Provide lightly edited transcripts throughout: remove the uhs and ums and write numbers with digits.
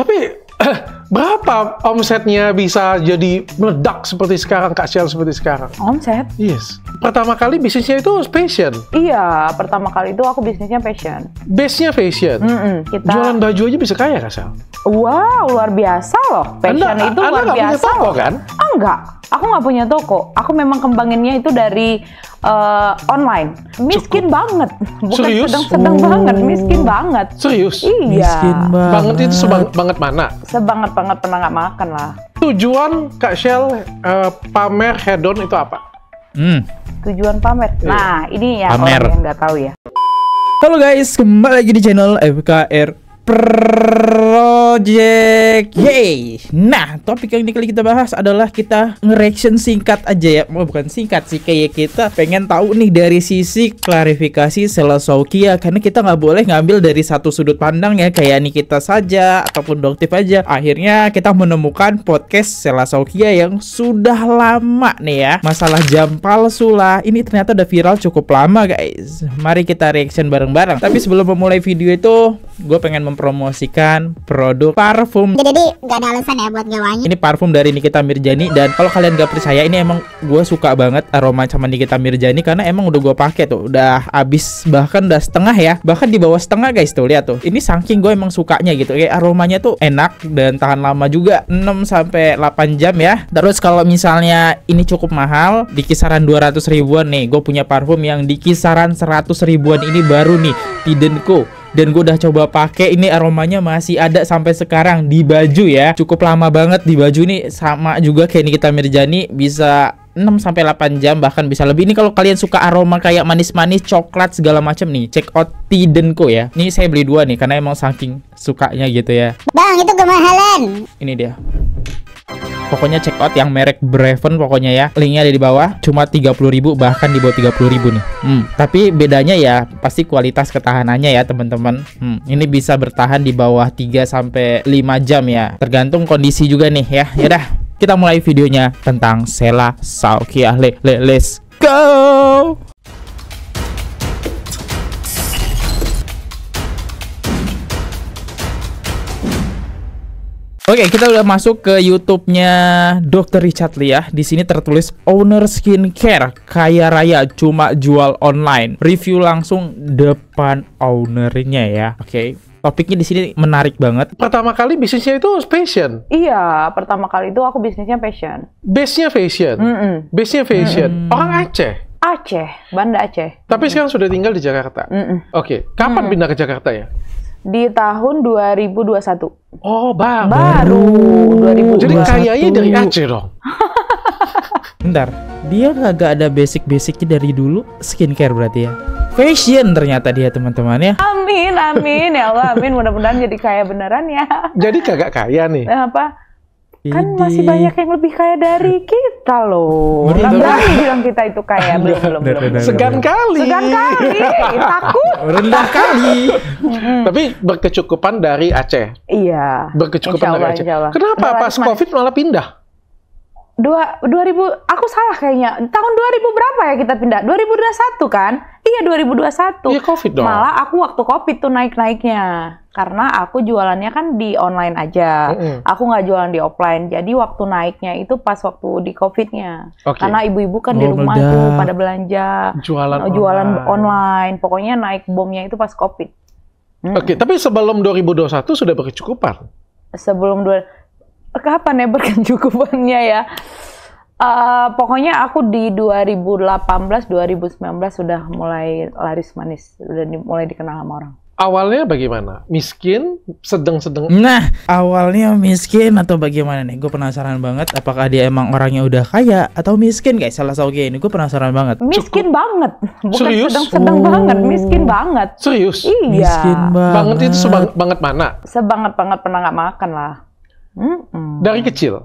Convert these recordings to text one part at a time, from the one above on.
Tapi berapa omsetnya bisa jadi meledak seperti sekarang, Kak Shell, seperti sekarang? Omset? Yes. Pertama kali bisnisnya itu fashion? Iya, pertama kali itu aku bisnisnya fashion. Base-nya fashion? Jualan baju aja bisa kaya, Kak Shell? Wow, luar biasa loh. Fashion itu luar biasa. Anda punya toko, kan? Enggak, aku nggak punya toko. Aku memang kembanginnya itu dari online. Miskin banget. Bukan serius? sedang banget, miskin banget. Serius? Iya. Miskin banget itu sebanget mana? Sebanget pernah nggak makan lah. Tujuan Kak Shell pamer hedon itu apa? Tujuan pamer? Nah, ini ya pamer. Orang yang nggak tahu ya. Halo guys, kembali lagi di channel FKR Project. Yeay. Nah, topik yang ini kali kita bahas adalah kita nge-reaction singkat aja ya. Bukan singkat sih, kayak kita pengen tahu nih dari sisi klarifikasi Sheila Shaukia, karena kita nggak boleh ngambil dari satu sudut pandang ya, kayak Nikita saja ataupun Doktif aja. Akhirnya kita menemukan podcast Sheila Shaukia yang sudah lama nih ya. Masalah jam palsu lah. Ini ternyata udah viral cukup lama guys. Mari kita reaction bareng-bareng. Tapi sebelum memulai video itu, gue pengen mempromosikan produk parfum. Jadi nggak ada alasan ya buat gak wangi. Ini parfum dari Nikita Mirzani, dan kalau kalian gak percaya, ini emang gue suka banget aroma sama Nikita Mirzani karena emang udah gue pakai tuh, udah habis, bahkan udah setengah ya, bahkan di bawah setengah guys, tuh lihat tuh. Ini saking gue emang sukanya gitu, kayak aromanya tuh enak dan tahan lama juga, 6-8 jam ya. Terus kalau misalnya ini cukup mahal, di kisaran 200 ribuan nih, gue punya parfum yang di kisaran 100 ribuan ini baru nih, Tidenco. Dan gue udah coba pakai, ini aromanya masih ada sampai sekarang di baju ya. Cukup lama banget di baju nih, sama juga kayak Nikita Mirzani, bisa 6-8 jam, bahkan bisa lebih. Ini kalau kalian suka aroma kayak manis-manis, coklat segala macam nih, check out Tidenco ya. Ini saya beli 2 nih karena emang saking sukanya gitu ya. Bang, itu kemahalan. Ini dia. Pokoknya check out yang merek Braven pokoknya ya. Linknya ada di bawah. Cuma 30.000, bahkan di bawah 30.000 nih. Tapi bedanya ya pasti kualitas ketahanannya ya teman-teman. Ini bisa bertahan di bawah 3-5 jam ya. Tergantung kondisi juga nih ya. Yaudah, kita mulai videonya tentang Sheila Shaukia. Let's go. Oke, kita udah masuk ke YouTube-nya Dr. Richard Lee ya. Di sini tertulis owner skincare kaya raya cuma jual online. Review langsung depan ownernya ya. Oke. Topiknya di sini menarik banget. Pertama kali bisnisnya itu fashion? Iya, pertama kali itu aku bisnisnya fashion. Base-nya fashion? Base-nya fashion. Orang Aceh? Aceh, Banda Aceh. Tapi sekarang sudah tinggal di Jakarta? Oke. Kapan pindah ke Jakarta ya? Di tahun 2021. Oh, baru 2021. Jadi kayaknya dari Aceh dong. Bentar, dia kagak ada basic-basicnya dari dulu skincare berarti ya. Fashion ternyata dia teman-teman ya. Amin, amin ya Allah, amin. Mudah-mudahan jadi kaya beneran ya. Jadi kagak kaya nih? Apa? Kan masih banyak yang lebih kaya dari kita loh. Nggak berani bilang kita itu kaya. Belum. Segan kali. Takut. Rendah kali. Tapi berkecukupan dari Aceh. Iya. Berkecukupan dari Aceh. Kenapa pas COVID malah pindah? 2000, aku salah kayaknya. Tahun 2000 berapa ya kita pindah? 2021 kan? Iya, 2021. Iya, COVID dong. Malah aku waktu COVID tuh naik-naiknya. Karena aku jualannya kan di online aja. Aku nggak jualan di offline. Jadi waktu naiknya itu pas waktu di COVID-nya. Karena ibu-ibu kan di rumah tuh pada belanja. Jualan online. Pokoknya naik bomnya itu pas COVID. Oke, tapi sebelum 2021 sudah berkecukupan? Kapan ya berkecukupannya ya? Pokoknya aku di 2018, 2019 sudah mulai laris manis, sudah mulai dikenal sama orang. Awalnya bagaimana? Miskin? Sedang-sedang? Nah, awalnya miskin atau bagaimana nih? Gue penasaran banget. Apakah dia emang orangnya udah kaya atau miskin guys? Sheila Shaukia ini gue penasaran banget. Miskin banget. Bukan serius? sedang banget. Miskin banget. Serius? Iya. Miskin banget. Banget itu sebanget mana? Sebanget pernah nggak makan lah. Dari kecil?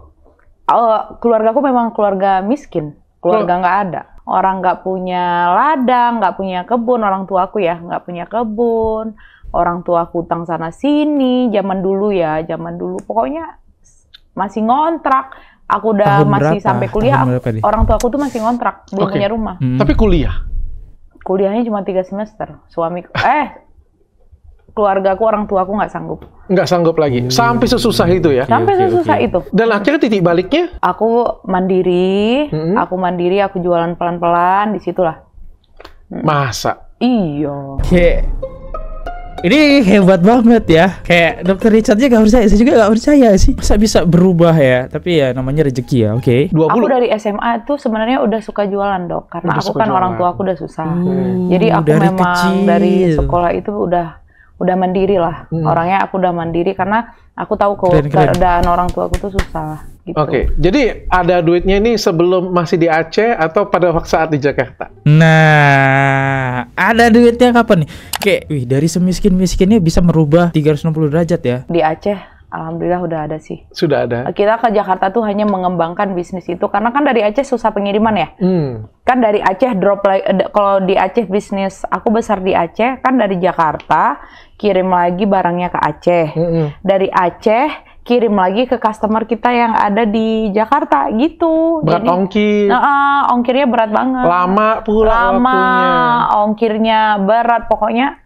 Keluargaku memang keluarga miskin. Keluarga nggak ada. Orang nggak punya ladang, nggak punya kebun. Orang tuaku ya nggak punya kebun. Orang tuaku utang sana sini. Zaman dulu. Pokoknya masih ngontrak. Aku udah masih sampai kuliah. Orang tuaku tuh masih ngontrak, belum punya rumah. Tapi kuliah? Kuliahnya cuma 3 semester. keluargaku, orang tuaku nggak sanggup. Nggak sanggup lagi. Sampai sesusah itu ya. Sampai sesusah itu. Dan akhirnya titik baliknya? Aku mandiri, aku jualan pelan-pelan, disitulah. Masa? Iya. Kayak ini hebat banget ya. Kayak Dokter Richard aja gak percaya, saya juga gak percaya sih. Masa bisa berubah ya? Tapi ya namanya rezeki ya, oke. 20. Aku dari SMA tuh sebenarnya udah suka jualan, Dok. Karena Udah aku suka kan jualan. orang tua aku udah susah. Jadi aku dari memang kecil. dari sekolah itu udah mandiri lah. Orangnya aku udah mandiri karena aku tahu kok Keren. keadaan orang tua aku tuh susah gitu. Oke, jadi ada duitnya ini sebelum masih di Aceh atau pada waktu saat di Jakarta? Nah, ada duitnya kapan nih? Kayak, wih, dari semiskin-miskinnya bisa merubah 360 derajat ya. Di Aceh alhamdulillah udah ada sih. Sudah ada? Kita ke Jakarta tuh hanya mengembangkan bisnis itu karena kan dari Aceh susah pengiriman ya. Kan dari Aceh drop lagi, kalau di Aceh bisnis aku besar di Aceh kan dari Jakarta kirim lagi barangnya ke Aceh. Dari Aceh kirim lagi ke customer kita yang ada di Jakarta gitu. Berat ongkir. Ongkirnya berat banget. Lama pula waktunya. Ongkirnya berat. Pokoknya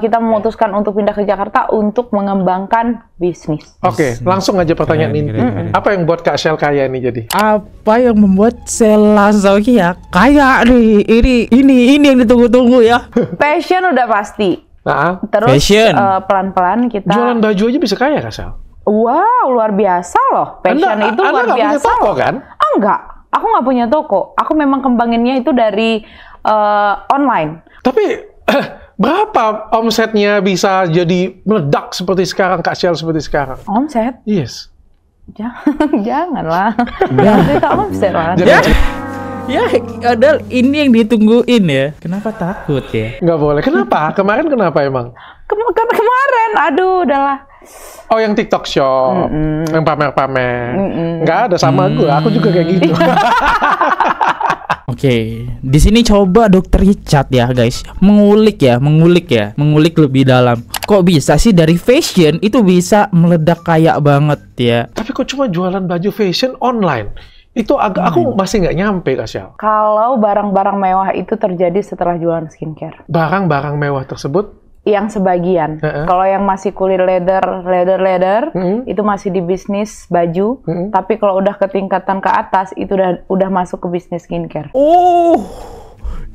kita memutuskan untuk pindah ke Jakarta untuk mengembangkan bisnis. Oke, langsung aja pertanyaan Keren, inti. keren. Apa yang buat Kak Shell kaya nih jadi? Apa yang membuat Sheila Zaukia kaya nih? Ini yang ditunggu-tunggu ya. Passion udah pasti. Nah, Terus Passion. pelan-pelan kita. jualan baju aja bisa kaya Kak Shell? Wow, luar biasa loh. Passion itu Anda luar nggak punya biasa. toko kan? Enggak, aku nggak punya toko. Aku memang kembanginnya itu dari online. Tapi berapa omsetnya bisa jadi meledak seperti sekarang Kak Shell seperti sekarang? Omset? Yes. Janganlah. Jangan cerita omset lah. Jadi Ya, padahal ini yang ditungguin ya. Kenapa takut ya? nggak boleh. Kenapa? Kemarin kenapa emang? Kemarin, aduh, udahlah. Oh, yang TikTok Shop, yang pamer-pamer. Nggak ada sama gue. Aku juga kayak gitu. Oke, di sini coba Dokter Richard ya guys, mengulik lebih dalam. Kok bisa sih dari fashion itu bisa meledak kaya banget ya? Tapi kok cuma jualan baju fashion online? Itu agak aku masih nggak nyampe Kak Shell. Kalau barang-barang mewah itu terjadi setelah jualan skincare. Barang-barang mewah tersebut Yang sebagian. Kalau yang masih kulit leather, itu masih di bisnis baju. Tapi kalau udah ke tingkatan ke atas, itu udah masuk ke bisnis skincare. Oh,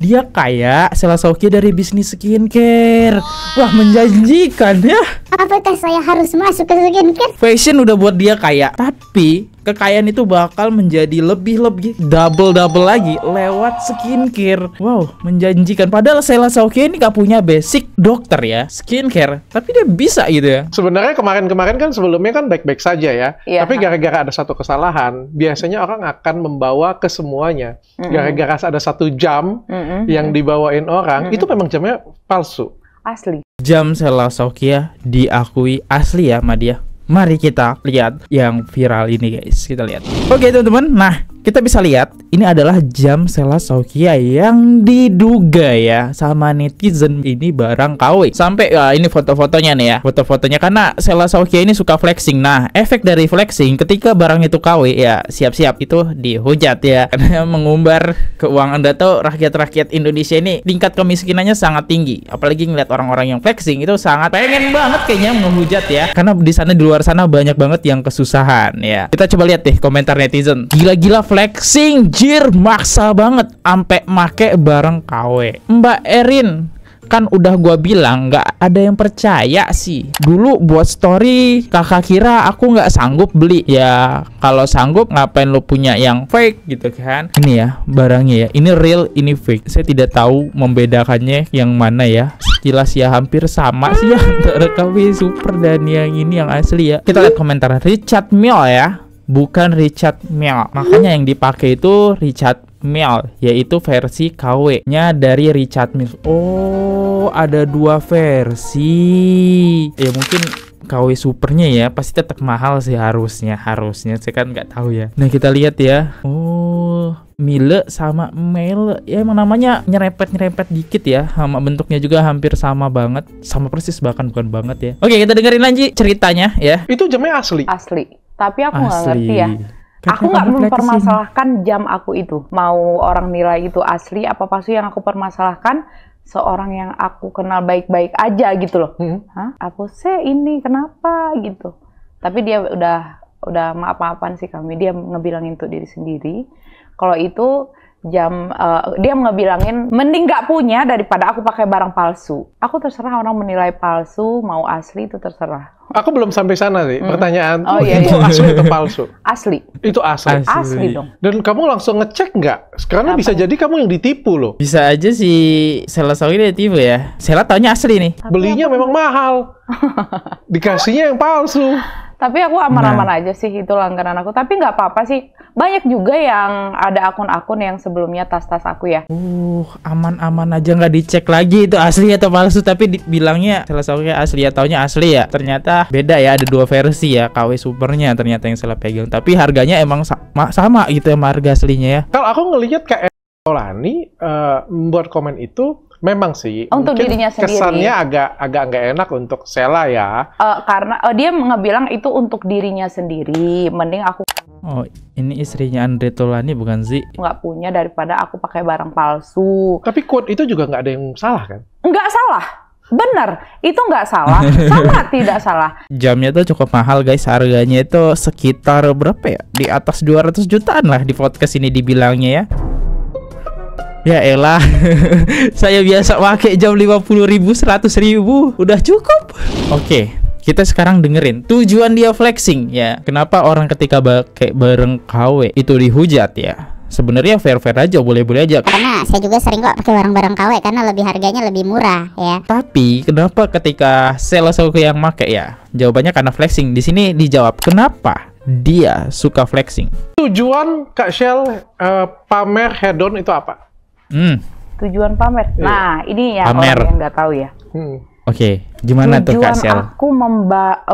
dia kaya Sheila Zaukia dari bisnis skincare. Wah, menjanjikan ya. Apakah saya harus masuk ke skincare? Fashion udah buat dia kaya, tapi kekayaan itu bakal menjadi lebih double lagi lewat skincare. Wow, menjanjikan. Padahal Sheila Zaukia ini gak punya basic dokter ya, skincare, tapi dia bisa gitu ya. sebenarnya kemarin kan sebelumnya kan baik-baik saja ya. Iya. Tapi gara-gara ada satu kesalahan, biasanya orang akan membawa ke semuanya. Gara-gara ada satu jam yang dibawain orang, itu memang jamnya palsu. Asli. Jam Sheila Zaukia diakui asli ya sama dia. Mari kita lihat yang viral ini guys. Kita lihat. Oke teman-teman. Nah, kita bisa lihat ini adalah jam Sheila Zaukia yang diduga ya sama netizen ini barang KW. Sampai ini foto-fotonya nih ya. Foto-fotonya karena Sheila Zaukia ini suka flexing. Nah, efek dari flexing ketika barang itu KW ya siap-siap itu dihujat ya. Karena mengumbar keuangan. Anda tahu rakyat-rakyat Indonesia ini tingkat kemiskinannya sangat tinggi. Apalagi ngeliat orang-orang yang flexing itu sangat pengen banget kayaknya menghujat ya. Karena di sana di luar sana banyak banget yang kesusahan ya. Kita coba lihat deh komentar netizen. Gila-gila flexing, jir, maksa banget ampe make bareng KW. Mbak Erin, kan udah gua bilang nggak ada yang percaya sih. Dulu buat story kakak kira aku nggak sanggup beli. Ya kalau sanggup ngapain lo punya yang fake gitu kan. Ini ya barangnya ya, ini real, ini fake. Saya tidak tahu membedakannya yang mana ya. Jelas ya hampir sama sih ya antara KW Super dan yang ini yang asli ya. Kita lihat komentar Richard Mille ya, bukan Richard Mille. Makanya yang dipakai itu Richard Mille, yaitu versi KW-nya dari Richard Mille. Oh, ada dua versi. Ya mungkin KW Supernya ya pasti tetap mahal sih harusnya saya kan nggak tahu ya. Nah kita lihat ya. Oh, Mille sama Mele ya emang namanya nyerempet dikit ya, sama bentuknya juga hampir sama banget, sama persis bahkan bukan banget ya. Oke kita dengerin lagi ceritanya ya. Itu jamnya asli. Asli. Tapi aku nggak Asli. ngerti ya. Aku nggak mempermasalahkan jam aku itu. Mau orang nilai itu asli apa palsu, yang aku permasalahkan seorang yang aku kenal baik-baik aja gitu loh. Hah? Aku ini kenapa gitu. Tapi dia udah maaf-maafan sih kami. Dia ngebilangin untuk diri sendiri. Kalau itu dia ngebilangin mending nggak punya daripada aku pakai barang palsu. Aku terserah orang menilai palsu mau asli, itu terserah. Aku belum sampai sana sih. Pertanyaan itu asli atau palsu? Asli. Itu asli. Asli dong. Dan kamu langsung ngecek nggak? Karena bisa jadi kamu yang ditipu loh. Bisa aja si Sela Soki dia tipu ya. Sela taunya asli nih. Belinya memang mahal. Dikasihnya yang palsu. Tapi aku aman-aman aja sih, itu langganan aku. Tapi nggak apa-apa sih. Banyak juga yang ada akun-akun yang sebelumnya tas-tas aku ya. Aman-aman aja, nggak dicek lagi itu asli atau palsu. Tapi bilangnya Sela Soki asli ya, taunya asli ya. Ternyata beda ya, ada 2 versi ya. KW Supernya ternyata yang Sela pegang. Tapi harganya emang sama gitu ya sama harga aslinya ya. Kalau aku ngelihat Kak Lani membuat komen itu, memang sih untuk dirinya sendiri. Kesannya agak nggak enak untuk Sela ya. Karena dia ngebilang itu untuk dirinya sendiri. Mending aku ini istrinya Andre Taulany bukan sih? Nggak punya daripada aku pakai barang palsu. Tapi quote itu juga nggak ada yang salah kan? Nggak salah. Bener, itu nggak salah, sama tidak salah. Jamnya tuh cukup mahal guys, harganya itu sekitar berapa ya? Di atas 200 jutaan lah di podcast ini dibilangnya ya. Ya elah, saya biasa pakai jam 50.000, 100.000, udah cukup. Oke, kita sekarang dengerin tujuan dia flexing ya. Kenapa orang ketika pakai bareng KW itu dihujat ya? Sebenarnya fair-fair aja, boleh-boleh aja. Karena saya juga sering kok pakai barang-barang KW karena harganya lebih murah ya. Tapi kenapa ketika Sela Soki yang make ya? Jawabannya karena flexing. Di sini dijawab kenapa dia suka flexing. Tujuan Kak Shell pamer hedon itu apa? Tujuan pamer. Nah, ini ya pamer. Orang yang nggak tahu ya. Oke, gimana tuh Kak Shell? Tujuan aku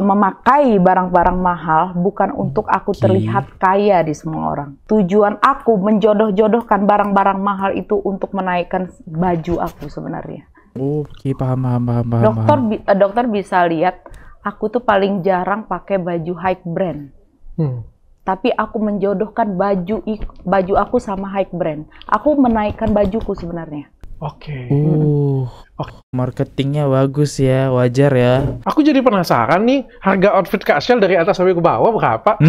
memakai barang-barang mahal bukan untuk aku terlihat kaya di semua orang. Tujuan aku menjodoh-jodohkan barang-barang mahal itu untuk menaikkan baju aku sebenarnya. Oke, paham. Dokter bisa lihat aku tuh paling jarang pakai baju high brand. Tapi aku menjodohkan baju aku sama high brand. Aku menaikkan bajuku sebenarnya. Oke. Marketingnya bagus ya, wajar ya. Aku jadi penasaran nih, harga outfit Kak Shell dari atas sampai ke bawah berapa?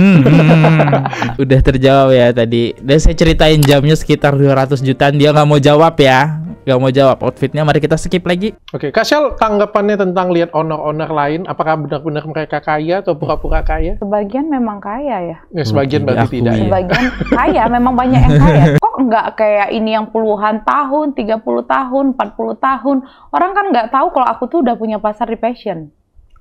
Udah terjawab ya tadi. Dan saya ceritain jamnya sekitar 200 jutaan, dia nggak mau jawab ya. Nggak mau jawab outfitnya, mari kita skip lagi. Oke, Kak Shell tanggapannya tentang lihat owner-owner lain, apakah benar-benar mereka kaya atau pura-pura kaya? Sebagian memang kaya ya. Ya, sebagian berarti tidak. Sebagian kaya, memang banyak yang kaya. Kok nggak kayak ini yang puluhan tahun, 30 tahun, 40 tahun. Orang kan nggak tahu kalau aku tuh udah punya pasar di fashion.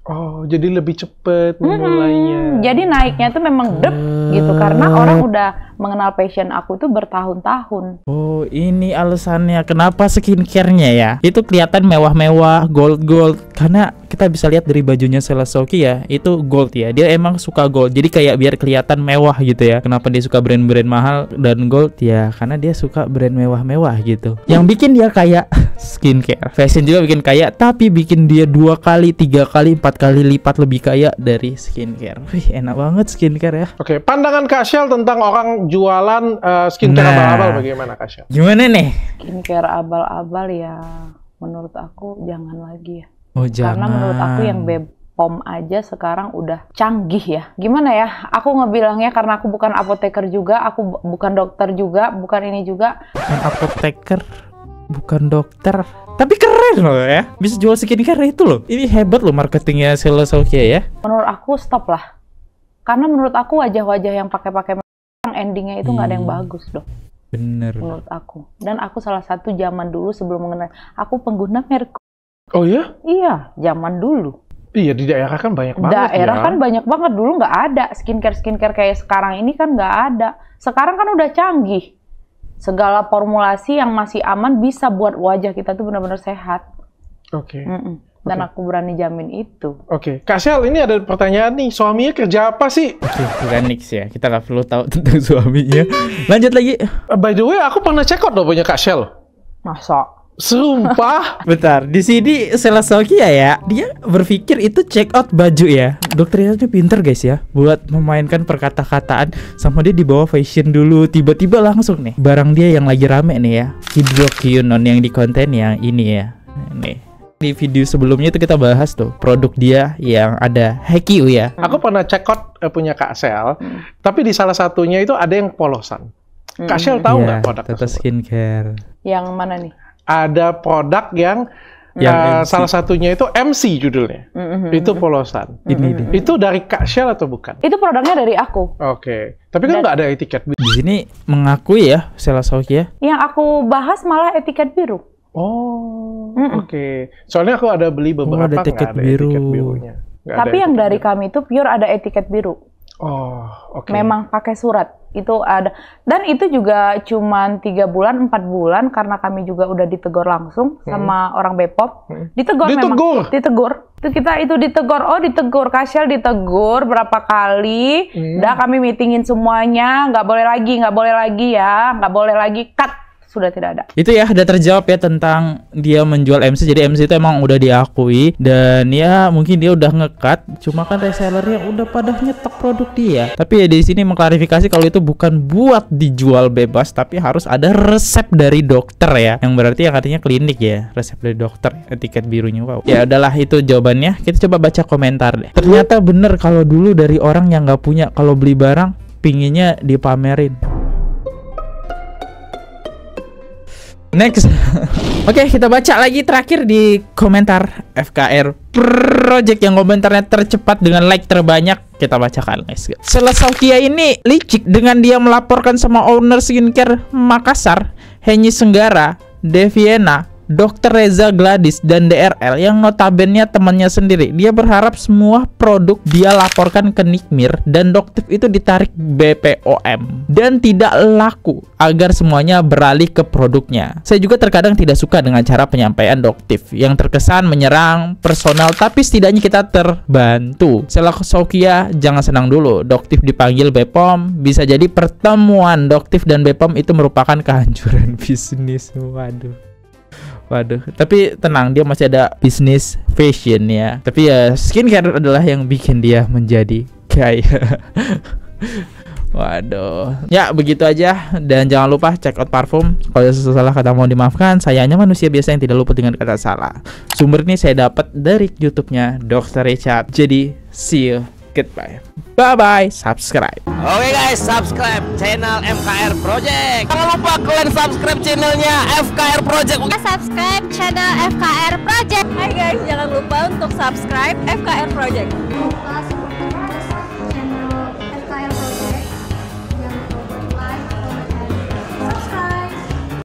Oh, jadi lebih cepet memulainya. Jadi naiknya tuh memang gitu karena orang udah mengenal passion aku itu bertahun-tahun. Oh, ini alasannya kenapa skincare-nya ya. Itu kelihatan mewah-mewah, gold-gold. Karena kita bisa lihat dari bajunya Sela Soki ya, itu gold ya. Dia emang suka gold. Jadi kayak biar kelihatan mewah gitu ya. Kenapa dia suka brand-brand mahal dan gold ya? Karena dia suka brand mewah-mewah gitu. Yang bikin dia kayak skincare. Fashion juga bikin kaya, tapi bikin dia 2 kali, 3 kali, 4 kali lipat lebih kaya dari skincare. Wih, enak banget skincare ya. Oke, pandangan Kak Shell tentang orang jualan skincare abal-abal bagaimana Kak Shell? Gimana nih? Skincare abal-abal ya, menurut aku jangan lagi ya. Oh, jangan. Karena menurut aku yang Bepom aja sekarang udah canggih ya. Gimana ya? Aku ngebilangnya karena aku bukan apoteker juga, aku bukan dokter juga, bukan ini juga. Bukan apoteker, bukan dokter. Tapi keren loh ya, bisa jual skincare itu loh. Ini hebat loh marketingnya Sela Soki ya. Menurut aku stop lah. Karena menurut aku wajah-wajah yang pakai-pakai yang endingnya itu nggak ada yang bagus dong. Bener. Menurut aku. Dan aku salah satu zaman dulu sebelum mengenal, aku pengguna merek. Oh ya? Iya, zaman dulu. Iya, di daerah kan banyak banget. Daerah kan banyak banget, dulu nggak ada skincare kayak sekarang ini kan nggak ada. Sekarang kan udah canggih. Segala formulasi yang masih aman bisa buat wajah kita tuh benar-benar sehat. Oke. Dan aku berani jamin itu. Oke. Kak Shell, ini ada pertanyaan nih. Suaminya kerja apa sih? Oke, bukan Nix ya. Kita nggak perlu tahu tentang suaminya. Lanjut lagi. By the way, aku pernah check out loh punya Kak Shell. Masa? Sumpah. Bentar, di sini Sela Soki ya, dia berpikir itu check out baju ya. Dokter itu pinter guys ya, buat memainkan perkata-kataan. Sama dia dibawa fashion dulu, tiba-tiba langsung nih barang dia yang lagi rame nih ya, Hydroquinone yang di konten yang ini ya. Nih. Di video sebelumnya itu kita bahas tuh produk dia yang ada Haikyuu ya. Aku pernah check out punya Kak Sel, tapi di salah satunya itu ada yang polosan. Kak Sel tahu nggak produk Tata tersebut? Skincare. Yang mana nih? Ada produk yang salah satunya itu MC judulnya. Itu polosan. Ini Itu dari Kak Sel atau bukan? Itu produknya dari aku. Oke. Tapi kan nggak ada etiket. di sini mengakui ya Sela Saukia. Yang aku bahas malah etiket biru. Oh, oke. Soalnya aku ada beli beberapa ada nggak etiket ada biru. etiket birunya. Nggak Tapi ada yang etiket dari biru. kami itu pure ada etiket biru. Oh, oke. Memang pakai surat. Itu ada. Dan itu juga cuman 3 bulan, 4 bulan karena kami juga udah ditegur langsung sama orang Bepom. Ditegur memang. Ditegur. Itu kita itu ditegur. Oh, ditegur. Kasyel ditegur berapa kali. Udah kami meetingin semuanya, nggak boleh lagi ya. Nggak boleh lagi cut. Sudah tidak ada. Itu ya udah terjawab ya tentang dia menjual MC. Jadi MC itu emang udah diakui dan ya mungkin dia udah nge-cut. Cuma kan resellernya udah pada nyetok produk dia. Tapi ya di sini mengklarifikasi kalau itu bukan buat dijual bebas, tapi harus ada resep dari dokter ya. Yang berarti yang artinya klinik ya. Resep dari dokter, etiket birunya. Wow. Ya udahlah itu jawabannya. Kita coba baca komentar deh. Ternyata bener kalau dulu dari orang yang nggak punya, kalau beli barang pinginnya dipamerin. Next. Oke, kita baca lagi terakhir di komentar FKR Project yang komentarnya tercepat dengan like terbanyak. Kita bacakan, guys. Sela Saukia ini licik dengan dia melaporkan sama owner skincare Makassar, Henny Senggara, Deviena, Dr. Reza Gladys dan DRL yang notabene temannya sendiri. Dia berharap semua produk dia laporkan ke Nikmir dan Doktif itu ditarik BPOM dan tidak laku agar semuanya beralih ke produknya. Saya juga terkadang tidak suka dengan cara penyampaian Doktif yang terkesan menyerang personal, tapi setidaknya kita terbantu. Sela Saukia jangan senang dulu. Doktif dipanggil BPOM, bisa jadi pertemuan Doktif dan BPOM itu merupakan kehancuran bisnis. Waduh, tapi tenang, dia masih ada bisnis fashion ya. Tapi ya skincare adalah yang bikin dia menjadi kaya. Waduh. Ya begitu aja. Dan jangan lupa check out parfum. Kalau ada salah kata mohon dimaafkan. Saya hanya manusia biasa yang tidak luput dengan kata salah. Sumber ini saya dapat dari YouTube-nya Dr. Richard. Jadi see you, goodbye. Bye-bye, subscribe. Oke guys, subscribe channel FKR Project. Jangan lupa kalian subscribe channelnya FKR Project. Subscribe channel FKR Project. Hai guys, jangan lupa untuk subscribe FKR Project.